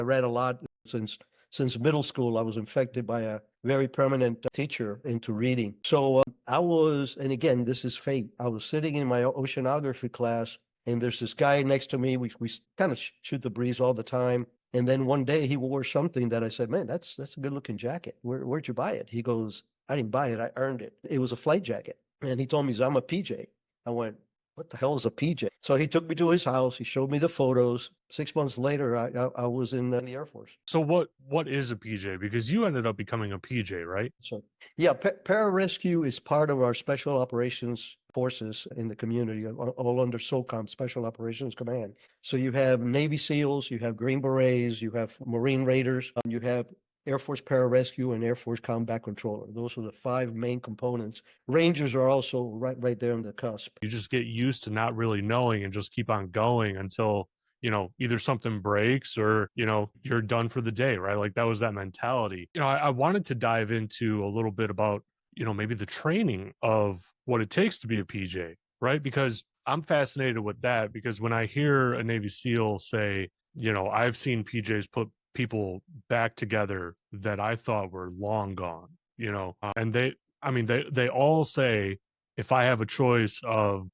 I read a lot since middle school. I was infected by a very permanent teacher into reading. So I was, and again, this is fate. I was sitting in my oceanography class, and there's this guy next to me. We kind of shoot the breeze all the time. And then one day he wore something that I said, man, that's a good looking jacket. Where'd you buy it? He goes, I didn't buy it. I earned it. It was a flight jacket. And he told me, I'm a PJ. I went, what the hell is a PJ? So he took me to his house. He showed me the photos. 6 months later, I was in the Air Force. So what is a PJ? Because you ended up becoming a PJ, right? So yeah, pararescue is part of our special operations forces in the community, all under SOCOM, Special Operations Command. So you have Navy SEALs, you have Green Berets, you have Marine Raiders, you have Air Force Pararescue and Air Force Combat Controller. Those are the 5 main components. Rangers are also right there on the cusp. You just get used to not really knowing and just keep on going until, either something breaks or, you're done for the day, right? Like that was that mentality. I wanted to dive into a little bit about, maybe the training of what it takes to be a PJ, right? Because I'm fascinated with that because when I hear a Navy SEAL say, I've seen PJs put people back together that I thought were long gone, and they all say, if I have a choice of,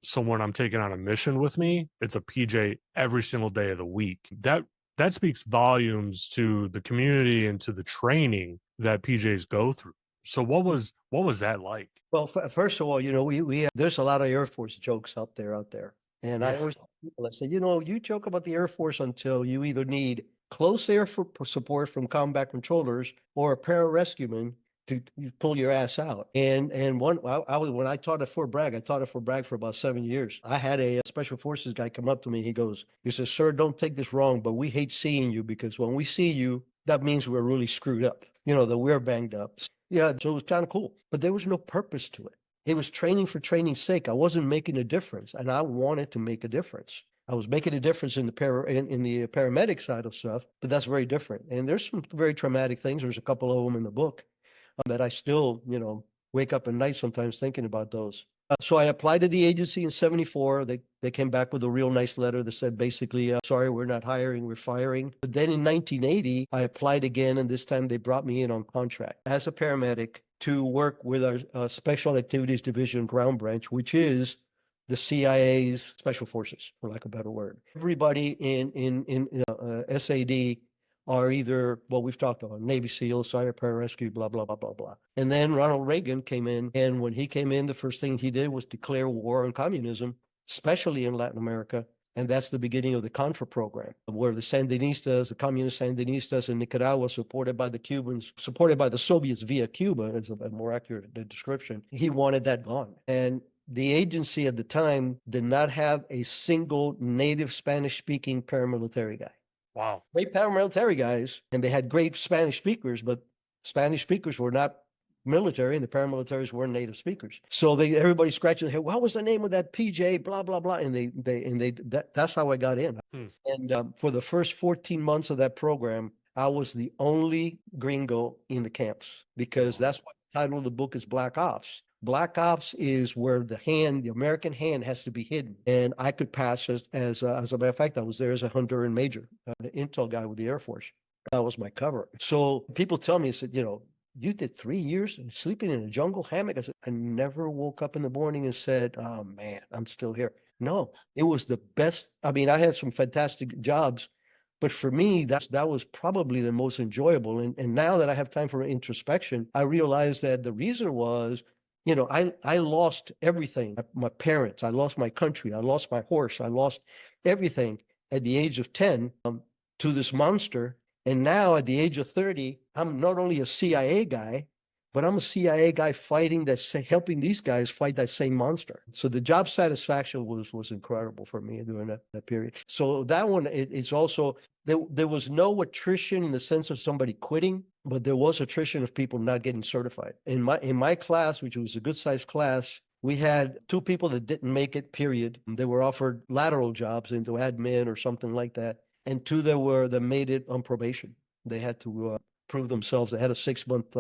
someone I'm taking on a mission with me, it's a PJ every single day of the week. That speaks volumes to the community and to the training that PJs go through. So what was that like? Well, first of all, we there's a lot of Air Force jokes out there. And I always tell people, I say, you joke about the Air Force until you either need close air support from combat controllers or a pararescueman to pull your ass out. And when I taught at Fort Bragg, I taught at Fort Bragg for about 7 years. I had a special forces guy come up to me. He says, sir, don't take this wrong, but we hate seeing you because when we see you, that means we're really screwed up, that we're banged up. Yeah, so it was kind of cool, but there was no purpose to it. It was training for training's sake. I wasn't making a difference, and I wanted to make a difference. I was making a difference in the in the paramedic side of stuff, but that's very different. And there's some very traumatic things. There's a couple of them in the book that I still, wake up at night sometimes thinking about those. So I applied to the agency in 74. They came back with a real nice letter that said basically, sorry, we're not hiring, we're firing. But then in 1980, I applied again, and this time they brought me in on contract as a paramedic to work with our Special Activities Division ground branch, which is the CIA's Special Forces, for lack of a better word. Everybody in SAD are either, well, we've talked about Navy SEALs, Cyber Pararescue, blah, blah, blah, blah, blah. And then Ronald Reagan came in, and when he came in, the first thing he did was declare war on communism, especially in Latin America. And that's the beginning of the Contra program, where the Sandinistas, the communist Sandinistas in Nicaragua, supported by the Cubans, supported by the Soviets via Cuba, is a more accurate description. He wanted that gone. And the agency at the time did not have a single native Spanish-speaking paramilitary guy. Wow. Great paramilitary guys, and they had great Spanish speakers, but Spanish speakers were not military, and the paramilitaries weren't native speakers. So everybody scratched their head. What was the name of that PJ? Blah blah blah. And that's how I got in. And for the first 14 months of that program, I was the only gringo in the camps because that's why the title of the book is Black Ops. Black Ops is where the American hand has to be hidden. And I could pass as a matter of fact, I was there as a hunter and major, intel guy with the Air Force. That was my cover. So people tell me, I said, you did 3 years sleeping in a jungle hammock. I said, I never woke up in the morning and said, oh man, I'm still here. No, it was the best. I mean, I had some fantastic jobs, but for me, that was probably the most enjoyable. And now that I have time for introspection, I realized that the reason was, I lost everything. My parents, I lost my country, I lost my horse, I lost everything at the age of 10 to this monster. And now at the age of 30, I'm not only a CIA guy, but I'm a CIA guy helping these guys fight that same monster. So the job satisfaction was incredible for me during that period. So that one, it's also, there was no attrition in the sense of somebody quitting, but there was attrition of people not getting certified. In my class, which was a good sized class, we had 2 people that didn't make it, period. They were offered lateral jobs into admin or something like that. And 2 that made it on probation. They had to prove themselves. They had a 6-month.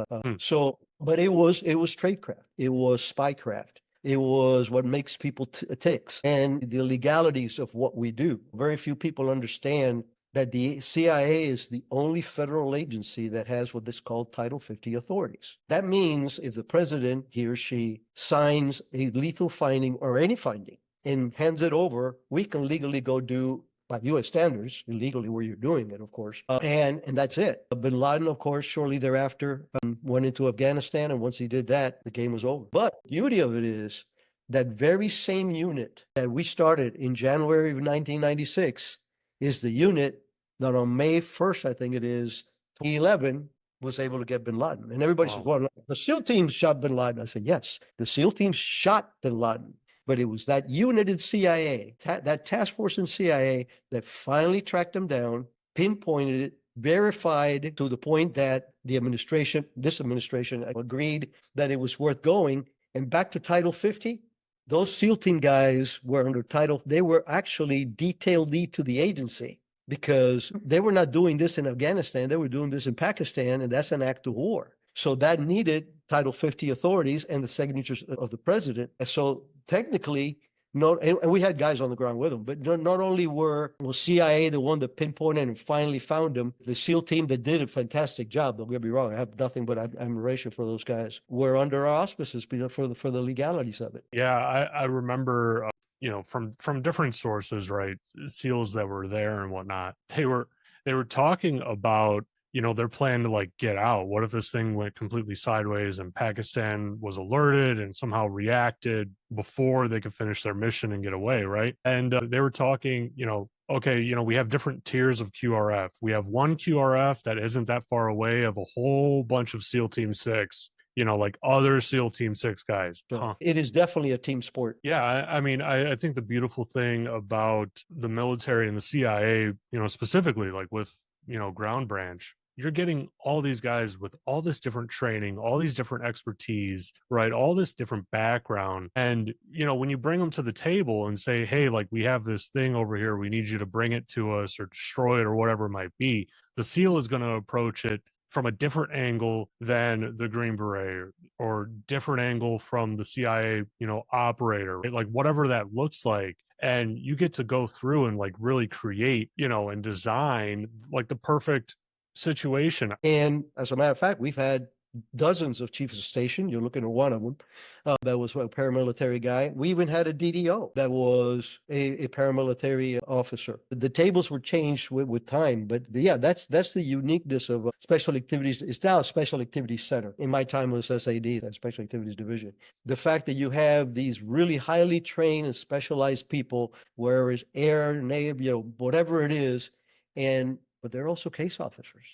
But it was tradecraft. It was spycraft. It was what makes people ticks and the legalities of what we do. Very few people understand that the CIA is the only federal agency that has what is called Title 50 authorities. That means if the president, he or she, signs a lethal finding or any finding and hands it over, we can legally go do, by U.S. standards, illegally where you're doing it, of course, and that's it. Bin Laden, of course, shortly thereafter went into Afghanistan, and once he did that, the game was over. But the beauty of it is that very same unit that we started in January of 1996 is the unit that on May 1st, I think it is, 2011, was able to get bin Laden. And everybody says, Wow. well, the SEAL team shot bin Laden. I said, yes, the SEAL team shot bin Laden. But it was that unit in CIA, that task force in CIA that finally tracked him down, pinpointed it, verified to the point that the administration, this administration, agreed that it was worth going. And back to Title 50, those SEAL team guys were under title, they were actually detail lead to the agency because they were not doing this in Afghanistan, they were doing this in Pakistan, and that's an act of war. So that needed Title 50 authorities and the signatures of the president. And so technically, and we had guys on the ground with them, but not only was CIA the one that pinpointed and finally found them, the SEAL team that did a fantastic job, don't get me wrong, I have nothing but admiration for those guys, were under our auspices for the legalities of it. Yeah, I remember, from different sources, right? SEALs that were there and whatnot. They were talking about, their plan to like get out. What if this thing went completely sideways and Pakistan was alerted and somehow reacted before they could finish their mission and get away, right? And they were talking, okay, we have different tiers of QRF. We have one QRF that isn't that far away of a whole bunch of SEAL Team 6, like other SEAL Team 6 guys. So Huh. it is definitely a team sport. Yeah, I mean, I think the beautiful thing about the military and the CIA, specifically like with, Ground Branch, you're getting all these guys with all this different training, all these different expertise, right? All this different background. And, when you bring them to the table and say, hey, like we have this thing over here, we need you to bring it to us or destroy it or whatever it might be, the SEAL is going to approach it from a different angle than the Green Beret or different angle from the CIA, operator, right? Like whatever that looks like. And you get to go through and like really create, and design like the perfect situation. And as a matter of fact, we've had dozens of chiefs of station. You're looking at one of them. That was a paramilitary guy. We even had a DDO that was a paramilitary officer. The tables were changed with time, but yeah, that's the uniqueness of special activities. It's now a special activities center. In my time, it was SAD, that Special Activities Division. The fact that you have these really highly trained and specialized people, whereas air, navy, whatever it is, but they're also case officers.